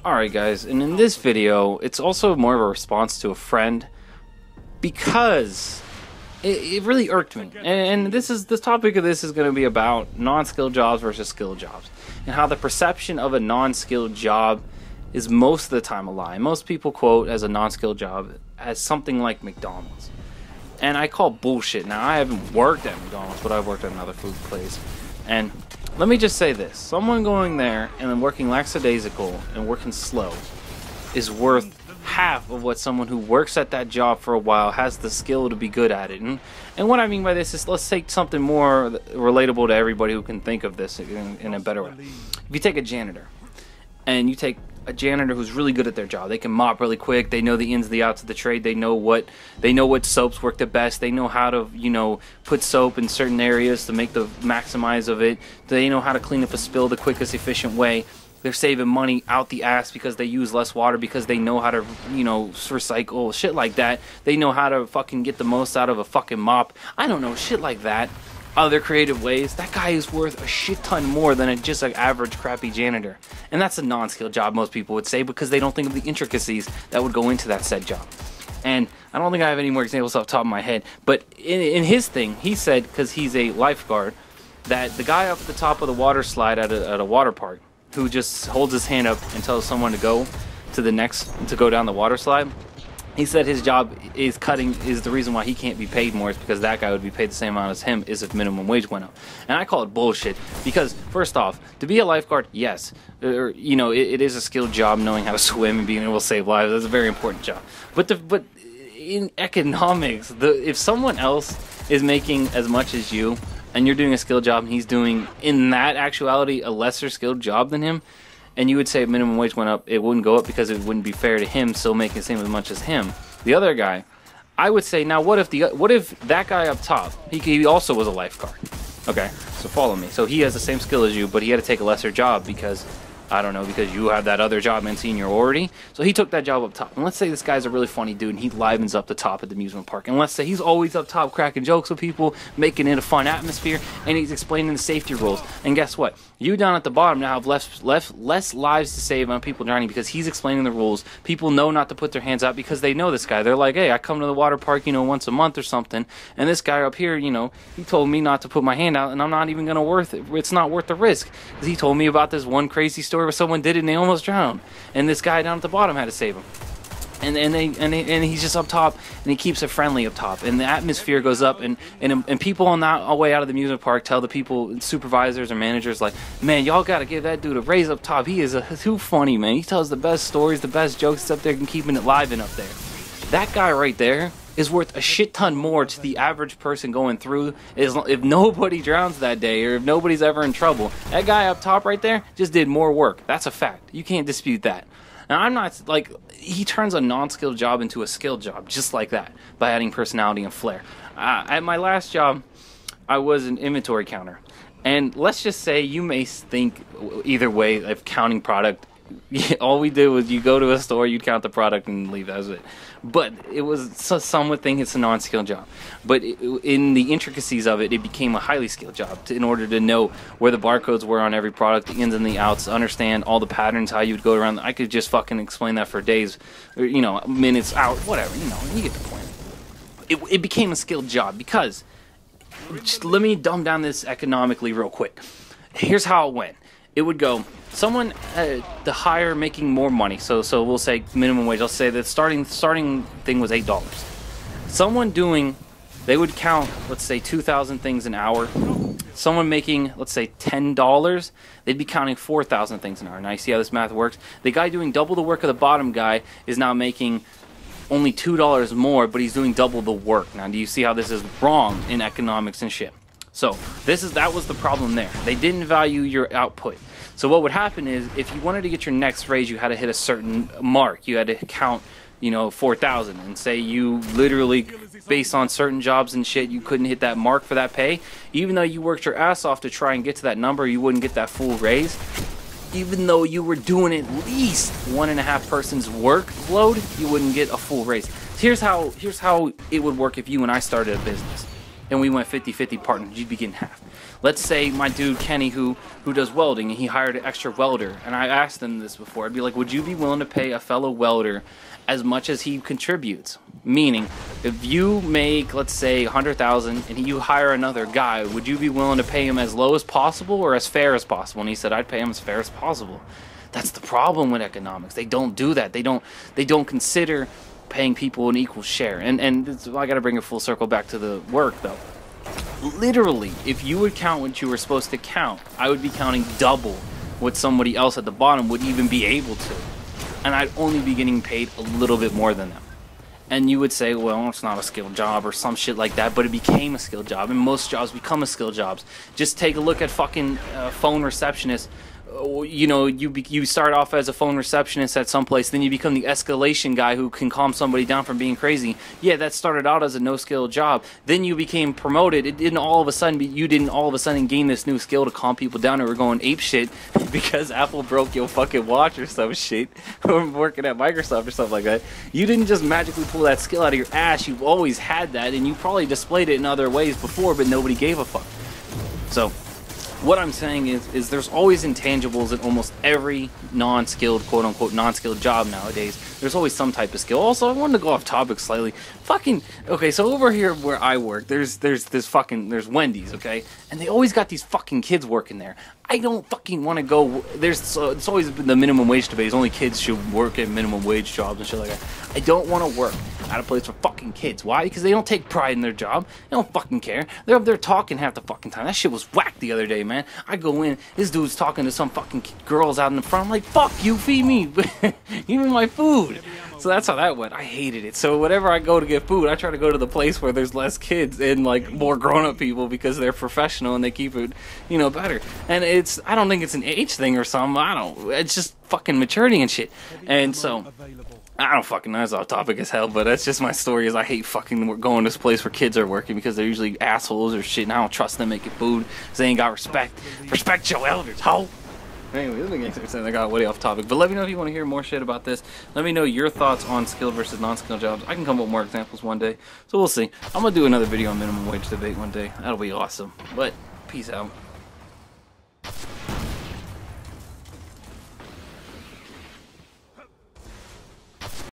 Alright guys, and in this video, it's also more of a response to a friend because it really irked me. And this topic of this is going to be about non-skilled jobs versus skilled jobs, and how the perception of a non-skilled job is most of the time a lie. Most people quote as a non-skilled job as something like McDonald's, and I call bullshit. Now, I haven't worked at McDonald's, but I've worked at another food place, and let me just say this: someone going there and then working lackadaisical and working slow is worth half of what someone who works at that job for a while has the skill to be good at it. And what I mean by this is, let's take something more relatable to everybody who can think of this in a better way. If you take a janitor, and you take a janitor who's really good at their job, they can mop really quick, they know the ins and the outs of the trade, they know what soaps work the best, they know how to, you know, put soap in certain areas to make the maximize of it, they know how to clean up a spill the quickest, efficient way. They're saving money out the ass because they use less water, because they know how to, you know, recycle, shit like that. They know how to fucking get the most out of a fucking mop. I don't know, shit like that. Other creative ways. That guy is worth a shit ton more than just an average crappy janitor. And that's a non-skilled job, most people would say, because they don't think of the intricacies that would go into that said job. And I don't think I have any more examples off the top of my head, but in his thing, he said, because he's a lifeguard, that the guy up at the top of the water slide at a water park, who just holds his hand up and tells someone to go to go down the water slide, he said his job is the reason why he can't be paid more is because that guy would be paid the same amount as him is if minimum wage went up. And I call it bullshit, because first off, to be a lifeguard, yes, you know, it is a skilled job, knowing how to swim and being able to save lives. That's a very important job. But in economics, if someone else is making as much as you, and you're doing a skilled job, and he's doing, in that actuality, a lesser skilled job than him, and you would say if minimum wage went up, it wouldn't go up because it wouldn't be fair to him still making the same as much as him. The other guy, I would say, now what if that guy up top, he also was a lifeguard? Okay, so follow me. So he has the same skill as you, but he had to take a lesser job because, I don't know, because you have that other job in seniority. So he took that job up top. And let's say this guy's a really funny dude and he livens up the top at the amusement park. And let's say he's always up top cracking jokes with people, making it a fun atmosphere, and he's explaining the safety rules. And guess what? You down at the bottom now have less lives to save on people drowning because he's explaining the rules. People know not to put their hands out because they know this guy. They're like, hey, I come to the water park, you know, once a month or something. And this guy up here, you know, he told me not to put my hand out, and I'm not even going to it's not worth the risk. Because he told me about this one crazy story where someone did it and they almost drowned. And this guy down at the bottom had to save him. And he's just up top, and he keeps it friendly up top, and the atmosphere goes up, and people on that way out of the amusement park tell the people, supervisors or managers, like, man, y'all gotta give that dude a raise up top. He is too funny, man. He tells the best stories, the best jokes up there, and keeping it live and up there. That guy right there is worth a shit ton more to the average person going through. If nobody drowns that day, or if nobody's ever in trouble, that guy up top right there just did more work. That's a fact. You can't dispute that. Now, I'm not, like, he turns a non-skilled job into a skilled job just like that by adding personality and flair. At my last job, I was an inventory counter. And let's just say you may think either way of counting product. All we did was you go to a store, you'd count the product and leave. That was it. But it was, some would think it's a non-skilled job. But in the intricacies of it, it became a highly skilled job in order to know where the barcodes were on every product, the ins and the outs, understand all the patterns, how you would go around. I could just fucking explain that for days, or, you know, minutes, hours, whatever. You know, you get the point. It became a skilled job because, just let me dumb down this economically real quick. Here's how it went. It would go, someone, the higher making more money, so we'll say minimum wage, I'll say the starting thing was $8. Someone doing, they would count, let's say 2,000 things an hour. Someone making, let's say $10, they'd be counting 4,000 things an hour. Now you see how this math works? The guy doing double the work of the bottom guy is now making only $2 more, but he's doing double the work. Now do you see how this is wrong in economics and shit? So that was the problem there. They didn't value your output. So what would happen is, if you wanted to get your next raise, you had to hit a certain mark. You had to count, you know, 4,000, and say you literally, based on certain jobs and shit, you couldn't hit that mark for that pay. Even though you worked your ass off to try and get to that number, you wouldn't get that full raise. Even though you were doing at least 1.5 person's workload, you wouldn't get a full raise. Here's how it would work if you and I started a business. and we went 50-50 partners, you'd be getting half. Let's say my dude Kenny, who does welding, and he hired an extra welder, and I asked him this before. I'd be like, would you be willing to pay a fellow welder as much as he contributes? Meaning, if you make, let's say, $100,000 and you hire another guy, would you be willing to pay him as low as possible or as fair as possible? And he said, I'd pay him as fair as possible. That's the problem with economics. They don't do that. They don't consider paying people an equal share. And I got to bring it full circle back to the work though. Literally, if you would count what you were supposed to count, I would be counting double what somebody else at the bottom would even be able to. And I'd only be getting paid a little bit more than them. And you would say, well, it's not a skilled job or some shit like that, but it became a skilled job, and most jobs become a skilled jobs. Just take a look at fucking phone receptionists. You know, you start off as a phone receptionist at some place, then you become the escalation guy who can calm somebody down from being crazy. Yeah, that started out as a no-skill job. Then you became promoted. It didn't all of a sudden you didn't all of a sudden gain this new skill to calm people down who were going ape shit because Apple broke your fucking watch or some shit, or working at Microsoft or stuff like that. You didn't just magically pull that skill out of your ass. You've always had that, and you probably displayed it in other ways before, but nobody gave a fuck. So what I'm saying is there's always intangibles in almost every non-skilled, quote-unquote, non-skilled job nowadays. There's always some type of skill. Also, I wanted to go off topic slightly. Okay, so over here where I work, there's Wendy's, okay? And they always got these fucking kids working there. I don't fucking want to go. It's always been the minimum wage debate. Only kids should work at minimum wage jobs and shit like that. I don't want to work at a place for fucking kids. Why? Because they don't take pride in their job. They don't fucking care. They're up there talking half the fucking time. That shit was whack the other day, man. I go in, this dude's talking to some fucking girls out in the front. I'm like, fuck you, feed me. Give me my food. So that's how that went. I hated it. So whenever I go to get food, I try to go to the place where there's less kids and like more grown-up people because they're professional and they keep it, you know, better. And I don't think it's an age thing or something. It's just fucking maturity and shit. And so I don't fucking know, it's off topic as hell, but that's just my story. Is I hate fucking going to this place where kids are working because they're usually assholes or shit, and I don't trust them making food because they ain't got respect. Respect your elders, ho! Anyway, this makes sense. I got way off topic, but let me know if you want to hear more shit about this. Let me know your thoughts on skilled versus non-skilled jobs. I can come up with more examples one day, so we'll see. I'm gonna do another video on minimum wage debate one day. That'll be awesome. But peace out.